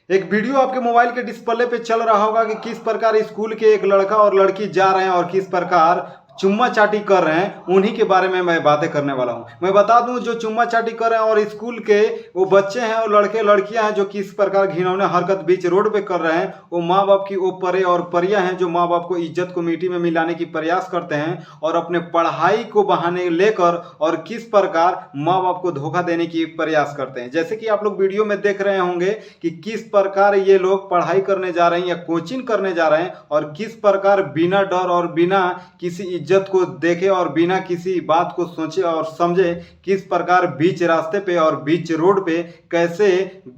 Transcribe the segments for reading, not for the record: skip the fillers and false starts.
एक वीडियो आपके मोबाइल के डिस्प्ले पे चल रहा होगा कि किस प्रकार स्कूल के एक लड़का और लड़की जा रहे हैं और किस प्रकार चुम्मा चाटी कर रहे हैं, उन्हीं के बारे में मैं बातें करने वाला हूं। मैं बता दूं, जो चुम्मा चाटी कर रहे हैं और स्कूल के वो बच्चे हैं और लड़के लड़कियां हैं जो किस प्रकार घिनौने हरकत बीच रोड पे कर रहे हैं, वो माँ बाप की वो परे और परियां हैं जो माँ बाप को इज्जत को मिट्टी में मिलाने की प्रयास करते हैं और अपने पढ़ाई को बहाने लेकर और किस प्रकार माँ बाप को धोखा देने की प्रयास करते हैं। जैसे कि आप लोग वीडियो में देख रहे होंगे कि किस प्रकार ये लोग पढ़ाई करने जा रहे हैं या कोचिंग करने जा रहे हैं और किस प्रकार बिना डर और बिना किसी इज्जत को देखे और बिना किसी बात को सोचे और समझे किस प्रकार बीच रास्ते पे और बीच रोड पे कैसे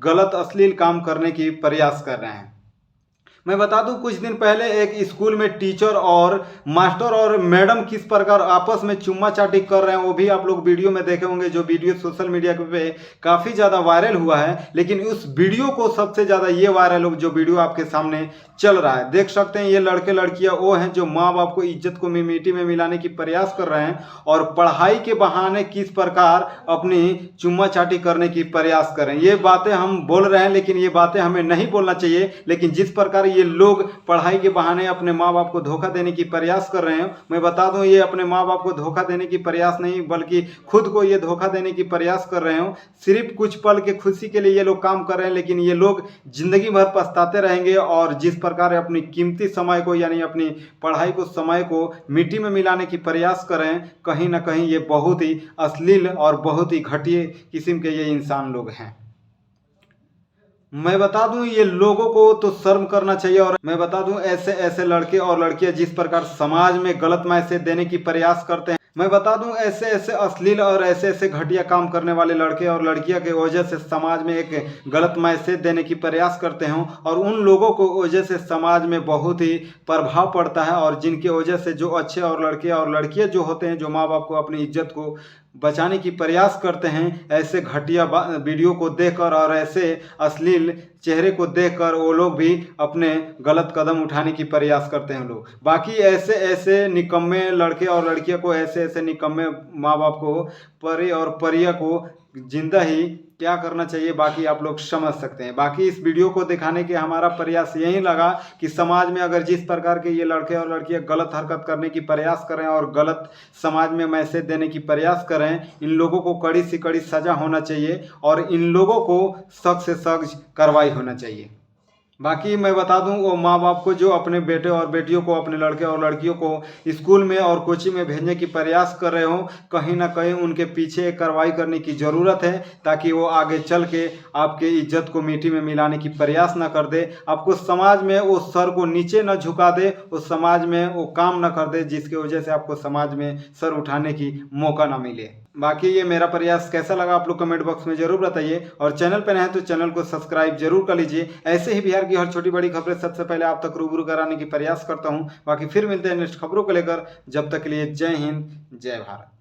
गलत अश्लील काम करने की प्रयास कर रहे हैं। मैं बता दूं, कुछ दिन पहले एक स्कूल में टीचर और मास्टर और मैडम किस प्रकार आपस में चुम्मा चाटी कर रहे हैं, वो भी आप लोग वीडियो में देखे होंगे, जो वीडियो सोशल मीडिया पे काफ़ी ज़्यादा वायरल हुआ है। लेकिन उस वीडियो को सबसे ज़्यादा ये वायरल हो जो वीडियो आपके सामने चल रहा है, देख सकते हैं ये लड़के लड़कियां वो हैं जो माँ बाप को इज्जत को मिट्टी में मिलाने की प्रयास कर रहे हैं और पढ़ाई के बहाने किस प्रकार अपनी चुम्मा चाटी करने की प्रयास कर रहे हैं। ये बातें हम बोल रहे हैं लेकिन ये बातें हमें नहीं बोलना चाहिए, लेकिन जिस प्रकार ये लोग पढ़ाई के बहाने अपने माँ बाप को धोखा देने की प्रयास कर रहे हैं, मैं बता दूं ये अपने माँ बाप को धोखा देने की प्रयास नहीं बल्कि खुद को ये धोखा देने की प्रयास कर रहे हो। सिर्फ कुछ पल के खुशी के लिए ये लोग काम कर रहे हैं, लेकिन ये लोग जिंदगी भर पछताते रहेंगे और जिस प्रकार अपनी कीमती समय को यानी अपनी पढ़ाई को समय को मिट्टी में मिलाने की प्रयास कर रहे हैं, कहीं ना कहीं ये बहुत ही अश्लील और बहुत ही घटिया किस्म के ये इंसान लोग हैं। मैं बता दूं ये लोगों को तो शर्म करना चाहिए। और मैं बता दूं ऐसे ऐसे लड़के और लड़कियां जिस प्रकार समाज में गलत मैसेज देने की प्रयास करते हैं, मैं बता दूं ऐसे ऐसे अश्लील और ऐसे ऐसे घटिया काम करने वाले लड़के और लड़कियां के वजह से समाज में एक गलत मैसेज देने की प्रयास करते हैं और उन लोगों को वजह से समाज में बहुत ही प्रभाव पड़ता है और जिनकी वजह से जो अच्छे और लड़के और लड़कियां जो होते हैं जो माँ बाप को अपनी इज्जत को बचाने की प्रयास करते हैं, ऐसे घटिया वीडियो को देखकर और ऐसे अश्लील चेहरे को देखकर वो लोग भी अपने गलत कदम उठाने की प्रयास करते हैं लोग। बाकी ऐसे ऐसे निकम्मे लड़के और लड़कियों को ऐसे ऐसे निकम्मे माँ बाप को परी और परिया को जिंदा ही क्या करना चाहिए बाकी आप लोग समझ सकते हैं। बाकी इस वीडियो को दिखाने के हमारा प्रयास यही लगा कि समाज में अगर जिस प्रकार के ये लड़के और लड़कियां गलत हरकत करने की प्रयास करें और गलत समाज में मैसेज देने की प्रयास करें, इन लोगों को कड़ी से कड़ी सजा होना चाहिए और इन लोगों को सख्त से सख्त कार्रवाई होना चाहिए। बाकी मैं बता दूं वो माँ बाप को जो अपने बेटे और बेटियों को अपने लड़के और लड़कियों को स्कूल में और कोचिंग में भेजने की प्रयास कर रहे हो, कहीं ना कहीं उनके पीछे कार्रवाई करने की ज़रूरत है ताकि वो आगे चल के आपके इज्जत को मिट्टी में मिलाने की प्रयास ना कर दे, आपको समाज में वो सर को नीचे न झुका दे, उस समाज में वो काम न कर दे जिसकी वजह से आपको समाज में सर उठाने की मौका ना मिले। बाकी ये मेरा प्रयास कैसा लगा आप लोग कमेंट बॉक्स में जरूर बताइए और चैनल पर नए हैं तो चैनल को सब्सक्राइब जरूर कर लीजिए। ऐसे ही बिहार की हर छोटी बड़ी खबरें सबसे पहले आप तक रूबरू कराने की प्रयास करता हूं। बाकी फिर मिलते हैं नेक्स्ट खबरों को लेकर, जब तक के लिए जय हिंद जय भारत।